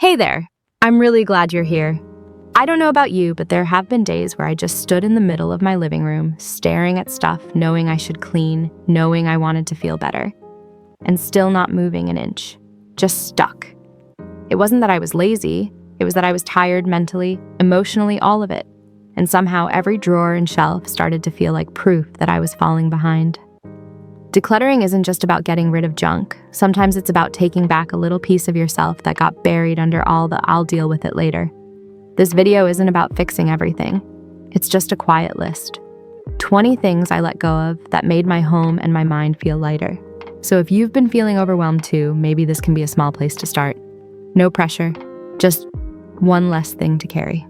Hey there, I'm really glad you're here. I don't know about you, but there have been days where I just stood in the middle of my living room, staring at stuff, knowing I should clean, knowing I wanted to feel better, and still not moving an inch, just stuck. It wasn't that I was lazy, it was that I was tired mentally, emotionally, all of it. And somehow every drawer and shelf started to feel like proof that I was falling behind. Decluttering isn't just about getting rid of junk. Sometimes it's about taking back a little piece of yourself that got buried under all the "I'll deal with it later." This video isn't about fixing everything. It's just a quiet list. 20 things I let go of that made my home and my mind feel lighter. So if you've been feeling overwhelmed too, maybe this can be a small place to start. No pressure, just one less thing to carry.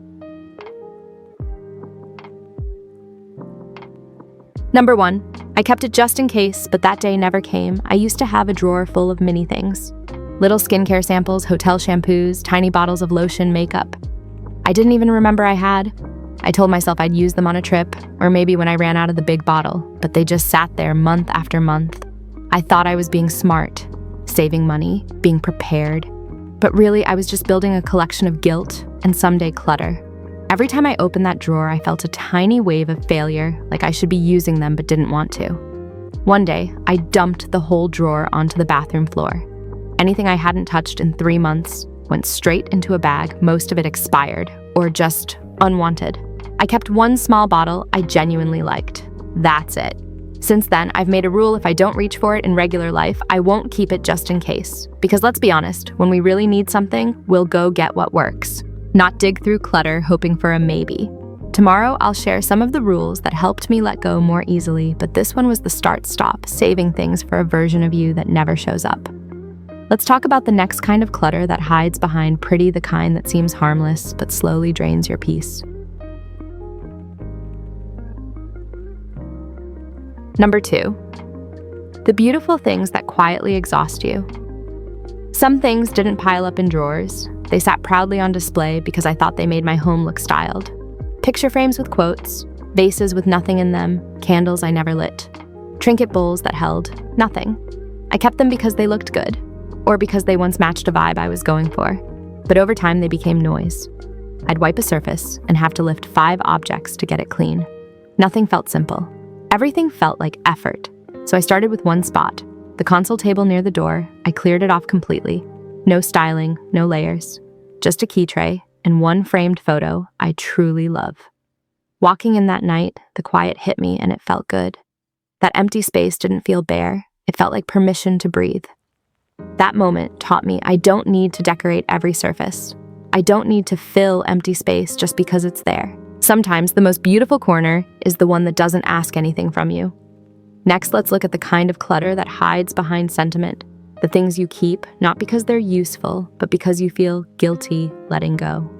Number 1, I kept it just in case, but that day never came. I used to have a drawer full of mini things. Little skincare samples, hotel shampoos, tiny bottles of lotion, makeup. I didn't even remember I had. I told myself I'd use them on a trip, or maybe when I ran out of the big bottle, but they just sat there month after month. I thought I was being smart, saving money, being prepared. But really, I was just building a collection of guilt and someday clutter. Every time I opened that drawer, I felt a tiny wave of failure, like I should be using them but didn't want to. One day, I dumped the whole drawer onto the bathroom floor. Anything I hadn't touched in 3 months went straight into a bag, most of it expired, or just unwanted. I kept one small bottle I genuinely liked. That's it. Since then, I've made a rule if I don't reach for it in regular life, I won't keep it just in case. Because let's be honest, when we really need something, we'll go get what works. Not dig through clutter hoping for a maybe. Tomorrow, I'll share some of the rules that helped me let go more easily, but this one was the start-stop, saving things for a version of you that never shows up. Let's talk about the next kind of clutter that hides behind pretty, the kind that seems harmless but slowly drains your peace. Number 2, the beautiful things that quietly exhaust you. Some things didn't pile up in drawers. They sat proudly on display because I thought they made my home look styled. Picture frames with quotes, vases with nothing in them, candles I never lit, trinket bowls that held nothing. I kept them because they looked good, or because they once matched a vibe I was going for. But over time, they became noise. I'd wipe a surface and have to lift 5 objects to get it clean. Nothing felt simple. Everything felt like effort. So I started with one spot, the console table near the door. I cleared it off completely. No styling, no layers, just a key tray and one framed photo I truly love. Walking in that night, the quiet hit me and it felt good. That empty space didn't feel bare. It felt like permission to breathe. That moment taught me I don't need to decorate every surface. I don't need to fill empty space just because it's there. Sometimes the most beautiful corner is the one that doesn't ask anything from you. Next, let's look at the kind of clutter that hides behind sentiment. The things you keep, not because they're useful, but because you feel guilty letting go.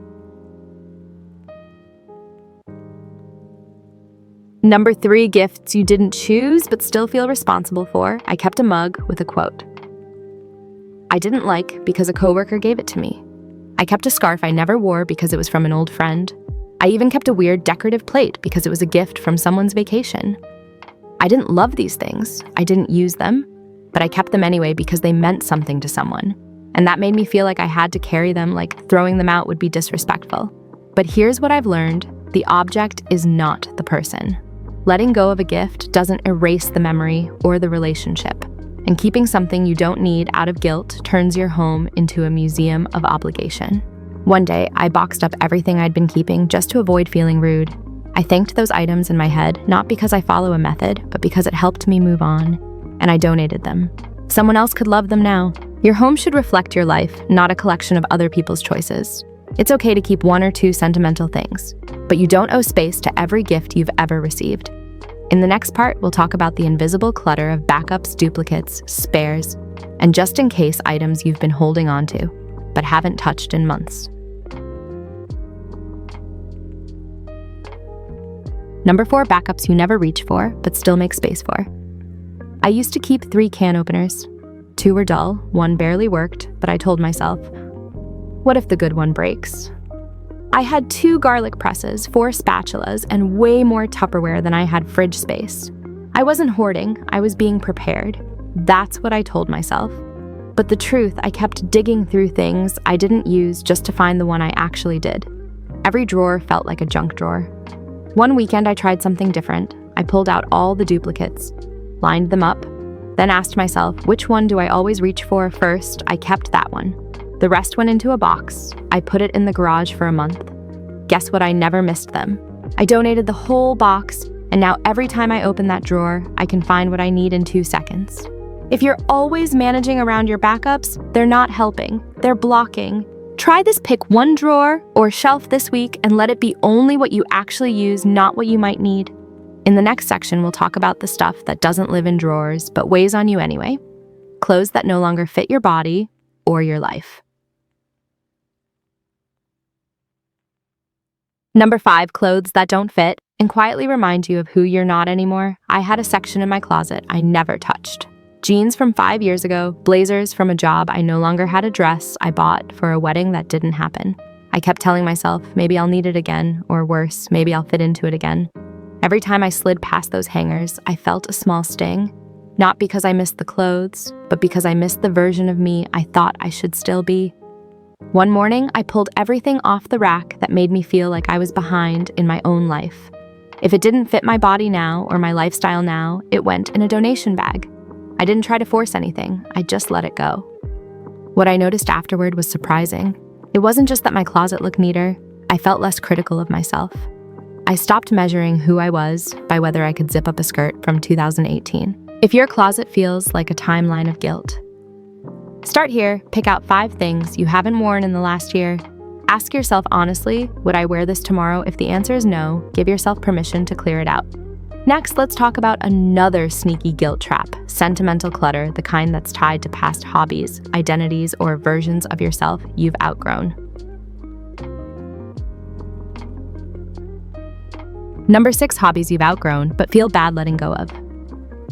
Number 3, gifts you didn't choose but still feel responsible for. I kept a mug with a quote I didn't like because a coworker gave it to me. I kept a scarf I never wore because it was from an old friend. I even kept a weird decorative plate because it was a gift from someone's vacation. I didn't love these things. I didn't use them. But I kept them anyway because they meant something to someone. And that made me feel like I had to carry them, like throwing them out would be disrespectful. But here's what I've learned. The object is not the person. Letting go of a gift doesn't erase the memory or the relationship. And keeping something you don't need out of guilt turns your home into a museum of obligation. One day, I boxed up everything I'd been keeping just to avoid feeling rude. I thanked those items in my head, not because I follow a method, but because it helped me move on. And I donated them. Someone else could love them now. Your home should reflect your life, not a collection of other people's choices. It's okay to keep 1 or 2 sentimental things, but you don't owe space to every gift you've ever received. In the next part, we'll talk about the invisible clutter of backups, duplicates, spares, and just-in-case items you've been holding on to, but haven't touched in months. Number 4, backups you never reach for, but still make space for. I used to keep 3 can openers. 2 were dull, 1 barely worked, but I told myself, what if the good one breaks? I had 2 garlic presses, 4 spatulas, and way more Tupperware than I had fridge space. I wasn't hoarding, I was being prepared. That's what I told myself. But the truth, I kept digging through things I didn't use just to find the one I actually did. Every drawer felt like a junk drawer. One weekend I tried something different. I pulled out all the duplicates, lined them up, then asked myself, which one do I always reach for first? I kept that one. The rest went into a box. I put it in the garage for a month. Guess what? I never missed them. I donated the whole box, and now every time I open that drawer, I can find what I need in 2 seconds. If you're always managing around your backups, they're not helping. They're blocking. Try this pick one drawer or shelf this week and let it be only what you actually use, not what you might need. In the next section, we'll talk about the stuff that doesn't live in drawers but weighs on you anyway. Clothes that no longer fit your body or your life. Number 5, clothes that don't fit and quietly remind you of who you're not anymore. I had a section in my closet I never touched. Jeans from 5 years ago, blazers from a job I no longer had, a dress I bought for a wedding that didn't happen. I kept telling myself, maybe I'll need it again, or worse, maybe I'll fit into it again. Every time I slid past those hangers, I felt a small sting. Not because I missed the clothes, but because I missed the version of me I thought I should still be. One morning, I pulled everything off the rack that made me feel like I was behind in my own life. If it didn't fit my body now or my lifestyle now, it went in a donation bag. I didn't try to force anything, I just let it go. What I noticed afterward was surprising. It wasn't just that my closet looked neater, I felt less critical of myself. I stopped measuring who I was by whether I could zip up a skirt from 2018. If your closet feels like a timeline of guilt, start here, pick out 5 things you haven't worn in the last year. Ask yourself honestly, would I wear this tomorrow? If the answer is no, give yourself permission to clear it out. Next, let's talk about another sneaky guilt trap, sentimental clutter, the kind that's tied to past hobbies, identities, or versions of yourself you've outgrown. Number 6, hobbies you've outgrown, but feel bad letting go of.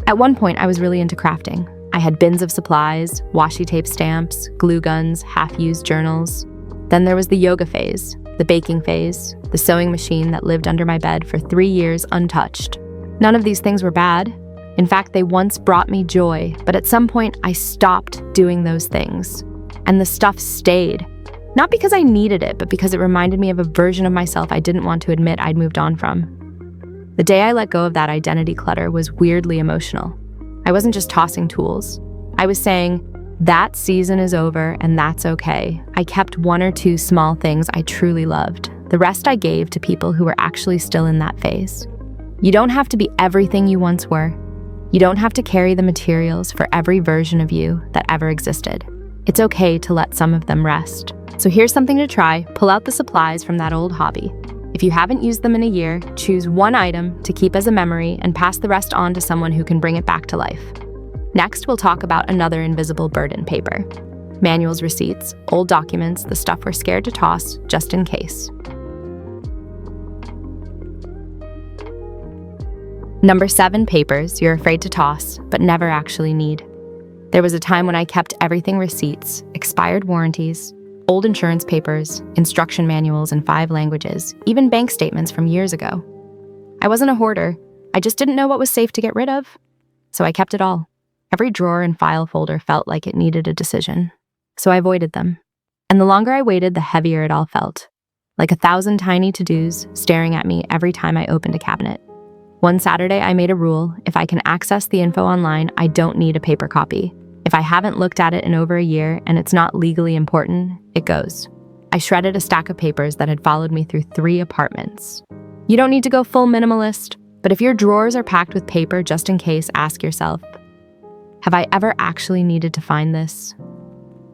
At one point, I was really into crafting. I had bins of supplies, washi tape stamps, glue guns, half-used journals. Then there was the yoga phase, the baking phase, the sewing machine that lived under my bed for 3 years untouched. None of these things were bad. In fact, they once brought me joy, but at some point I stopped doing those things. And the stuff stayed. Not because I needed it, but because it reminded me of a version of myself I didn't want to admit I'd moved on from. The day I let go of that identity clutter was weirdly emotional. I wasn't just tossing tools. I was saying, that season is over and that's okay. I kept 1 or 2 small things I truly loved. The rest I gave to people who were actually still in that phase. You don't have to be everything you once were. You don't have to carry the materials for every version of you that ever existed. It's okay to let some of them rest. So here's something to try. Pull out the supplies from that old hobby. If you haven't used them in a year, choose 1 item to keep as a memory and pass the rest on to someone who can bring it back to life. Next, we'll talk about another invisible burden: paper. Manuals, receipts, old documents, the stuff we're scared to toss just in case. Number 7, papers you're afraid to toss, but never actually need. There was a time when I kept everything: receipts, expired warranties, old insurance papers, instruction manuals in 5 languages, even bank statements from years ago. I wasn't a hoarder, I just didn't know what was safe to get rid of. So I kept it all. Every drawer and file folder felt like it needed a decision. So I avoided them. And the longer I waited, the heavier it all felt. Like 1,000 tiny to-dos staring at me every time I opened a cabinet. One Saturday, I made a rule: if I can access the info online, I don't need a paper copy. If I haven't looked at it in over a year and it's not legally important, it goes. I shredded a stack of papers that had followed me through 3 apartments. You don't need to go full minimalist, but if your drawers are packed with paper just in case, ask yourself, have I ever actually needed to find this?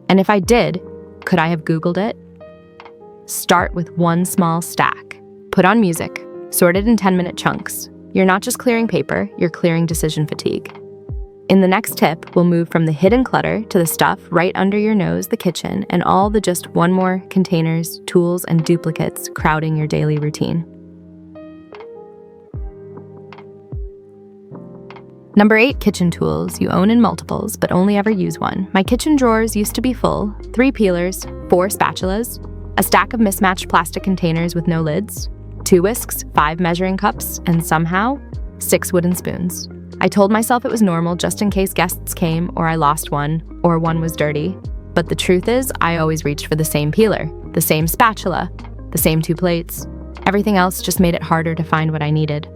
And if I did, could I have Googled it? Start with 1 small stack. Put on music, sort it in 10-minute chunks. You're not just clearing paper, you're clearing decision fatigue. In the next tip, we'll move from the hidden clutter to the stuff right under your nose, the kitchen, and all the just one more containers, tools, and duplicates crowding your daily routine. Number 8, kitchen tools you own in multiples but only ever use one. My kitchen drawers used to be full: 3 peelers, 4 spatulas, a stack of mismatched plastic containers with no lids, 2 whisks, 5 measuring cups, and somehow 6 wooden spoons. I told myself it was normal just in case guests came or I lost one or one was dirty. But the truth is, I always reached for the same peeler, the same spatula, the same 2 plates. Everything else just made it harder to find what I needed.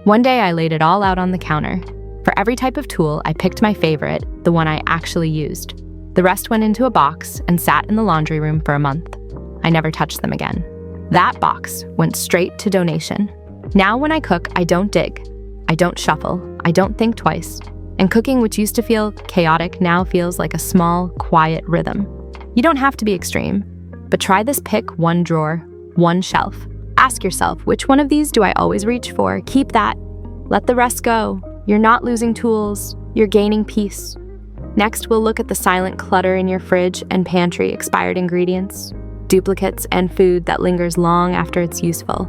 One day I laid it all out on the counter. For every type of tool, I picked my favorite, the one I actually used. The rest went into a box and sat in the laundry room for a month. I never touched them again. That box went straight to donation. Now when I cook, I don't dig. I don't shuffle. I don't think twice. And cooking, which used to feel chaotic, now feels like a small, quiet rhythm. You don't have to be extreme, but try this: pick one drawer, one shelf. Ask yourself, which one of these do I always reach for? Keep that. Let the rest go. You're not losing tools, you're gaining peace. Next, we'll look at the silent clutter in your fridge and pantry: expired ingredients, duplicates, and food that lingers long after it's useful.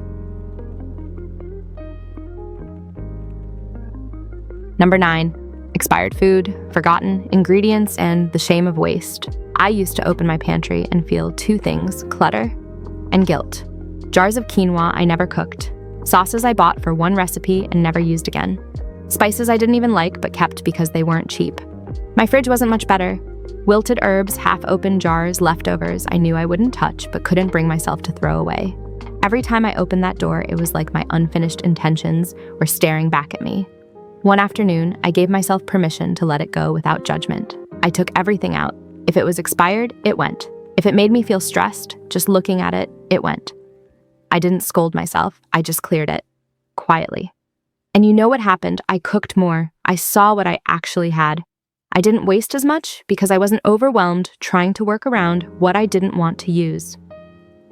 Number 9. Expired food, forgotten ingredients, and the shame of waste. I used to open my pantry and feel 2 things: clutter and guilt. Jars of quinoa I never cooked, sauces I bought for one recipe and never used again, spices I didn't even like but kept because they weren't cheap. My fridge wasn't much better. Wilted herbs, half-open jars, leftovers I knew I wouldn't touch but couldn't bring myself to throw away. Every time I opened that door, it was like my unfinished intentions were staring back at me. One afternoon, I gave myself permission to let it go without judgment. I took everything out. If it was expired, it went. If it made me feel stressed, just looking at it, it went. I didn't scold myself, I just cleared it. Quietly. And you know what happened? I cooked more. I saw what I actually had. I didn't waste as much because I wasn't overwhelmed trying to work around what I didn't want to use.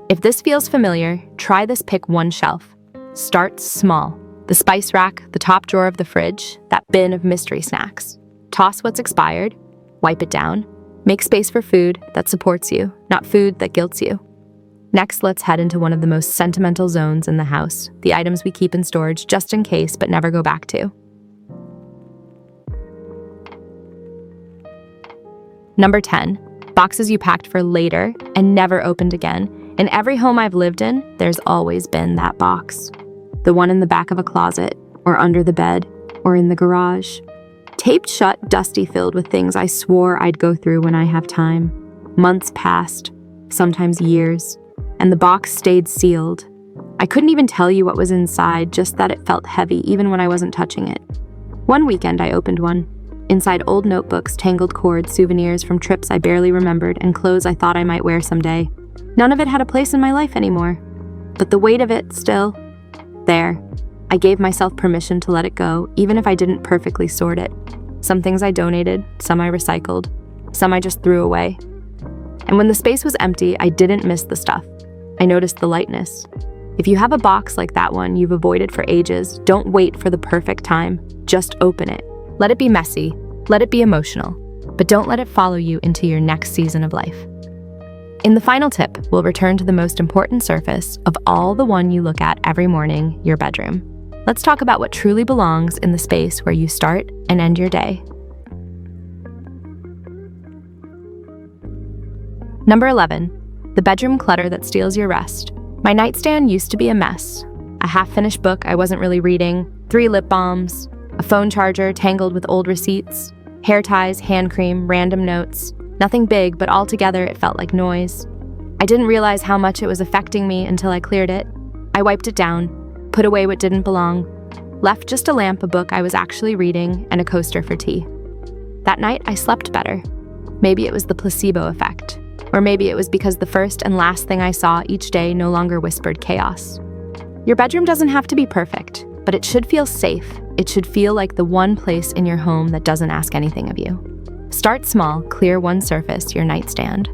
If this feels familiar, try this: pick one shelf. Start small. The spice rack, the top drawer of the fridge, that bin of mystery snacks. Toss what's expired, wipe it down. Make space for food that supports you, not food that guilts you. Next, let's head into one of the most sentimental zones in the house: the items we keep in storage just in case but never go back to. Number 10. Boxes you packed for later and never opened again. In every home I've lived in, there's always been that box. The one in the back of a closet, or under the bed, or in the garage. Taped shut, dusty, filled with things I swore I'd go through when I have time. Months passed, sometimes years, and the box stayed sealed. I couldn't even tell you what was inside, just that it felt heavy even when I wasn't touching it. One weekend I opened one. Inside, old notebooks, tangled cords, souvenirs from trips I barely remembered, and clothes I thought I might wear someday. None of it had a place in my life anymore. But the weight of it still... there. I gave myself permission to let it go, even if I didn't perfectly sort it. Some things I donated, some I recycled, some I just threw away. And when the space was empty, I didn't miss the stuff. I noticed the lightness. If you have a box like that one you've avoided for ages, don't wait for the perfect time. Just open it. Let it be messy, let it be emotional, but don't let it follow you into your next season of life. In the final tip, we'll return to the most important surface of all, the one you look at every morning: your bedroom. Let's talk about what truly belongs in the space where you start and end your day. Number 11, the bedroom clutter that steals your rest. My nightstand used to be a mess. A half-finished book I wasn't really reading, 3 lip balms, a phone charger tangled with old receipts, hair ties, hand cream, random notes. Nothing big, but altogether it felt like noise. I didn't realize how much it was affecting me until I cleared it. I wiped it down, put away what didn't belong, left just a lamp, a book I was actually reading, and a coaster for tea. That night, I slept better. Maybe it was the placebo effect, or maybe it was because the first and last thing I saw each day no longer whispered chaos. Your bedroom doesn't have to be perfect, but it should feel safe. It should feel like the one place in your home that doesn't ask anything of you. Start small, clear one surface: your nightstand.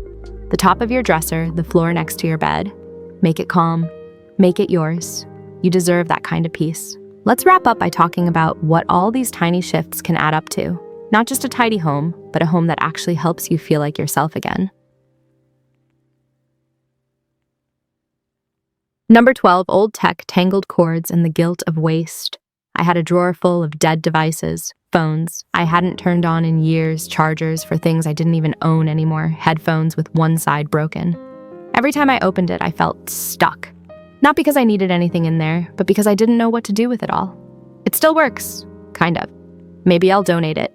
The top of your dresser, the floor next to your bed. Make it calm. Make it yours. You deserve that kind of peace. Let's wrap up by talking about what all these tiny shifts can add up to. Not just a tidy home, but a home that actually helps you feel like yourself again. Number 12, old tech, tangled cords, and the guilt of waste. I had a drawer full of dead devices, phones I hadn't turned on in years, chargers for things I didn't even own anymore, headphones with one side broken. Every time I opened it, I felt stuck. Not because I needed anything in there, but because I didn't know what to do with it all. It still works, kind of. Maybe I'll donate it.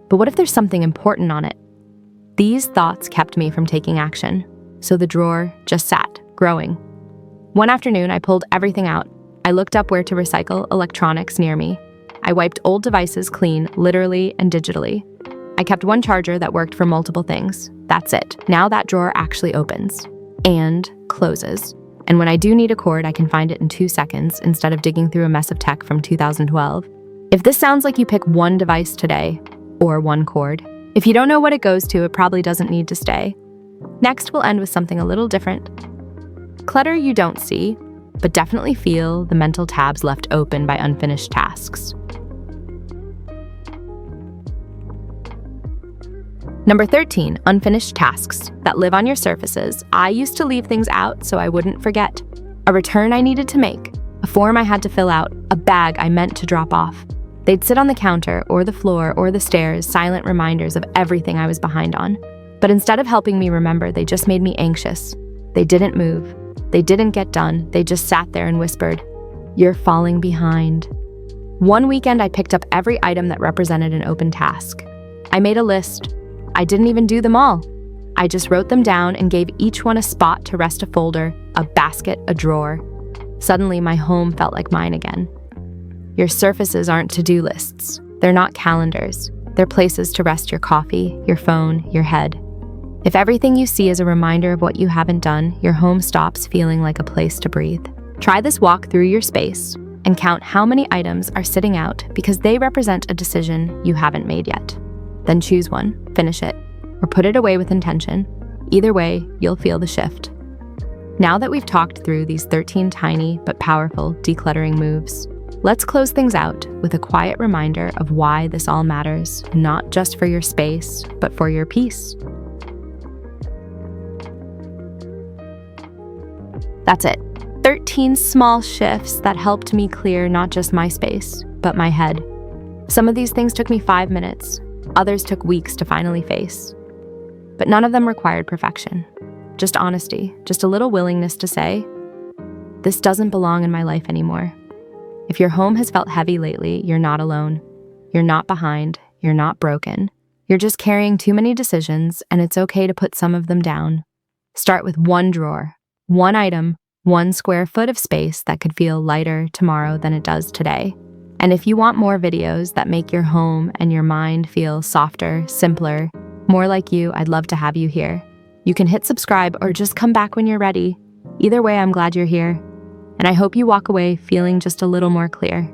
But what if there's something important on it? These thoughts kept me from taking action, so the drawer just sat, growing. One afternoon, I pulled everything out. I looked up where to recycle electronics near me. I wiped old devices clean, literally and digitally. I kept one charger that worked for multiple things. That's it. Now that drawer actually opens and closes. And when I do need a cord, I can find it in 2 seconds instead of digging through a mess of tech from 2012. If this sounds like you pick one device today, or one cord, if you don't know what it goes to, it probably doesn't need to stay. Next, we'll end with something a little different. Clutter you don't see, but definitely feel the mental tabs left open by unfinished tasks. Number 13, unfinished tasks that live on your surfaces. I used to leave things out so I wouldn't forget. A return I needed to make, a form I had to fill out, a bag I meant to drop off. They'd sit on the counter or the floor or the stairs, silent reminders of everything I was behind on. But instead of helping me remember, they just made me anxious. They didn't move. They didn't get done. They just sat there and whispered, "You're falling behind." One weekend, I picked up every item that represented an open task. I made a list. I didn't even do them all. I just wrote them down and gave each one a spot to rest: a folder, a basket, a drawer. Suddenly, my home felt like mine again. Your surfaces aren't to-do lists. They're not calendars. They're places to rest your coffee, your phone, your head. If everything you see is a reminder of what you haven't done, your home stops feeling like a place to breathe. Try this walk through your space and count how many items are sitting out because they represent a decision you haven't made yet. Then choose one, finish it, or put it away with intention. Either way, you'll feel the shift. Now that we've talked through these 13 tiny but powerful decluttering moves, let's close things out with a quiet reminder of why this all matters, not just for your space, but for your peace. That's it. 13 small shifts that helped me clear not just my space, but my head. Some of these things took me 5 minutes. Others took weeks to finally face. But none of them required perfection. Just honesty, just a little willingness to say, this doesn't belong in my life anymore. If your home has felt heavy lately, you're not alone. You're not behind. You're not broken. You're just carrying too many decisions, and it's okay to put some of them down. Start with one drawer, one item, 1 square foot of space that could feel lighter tomorrow than it does today. And if you want more videos that make your home and your mind feel softer, simpler, more like you, I'd love to have you here. You can hit subscribe or just come back when you're ready. Either way, I'm glad you're here. And I hope you walk away feeling just a little more clear.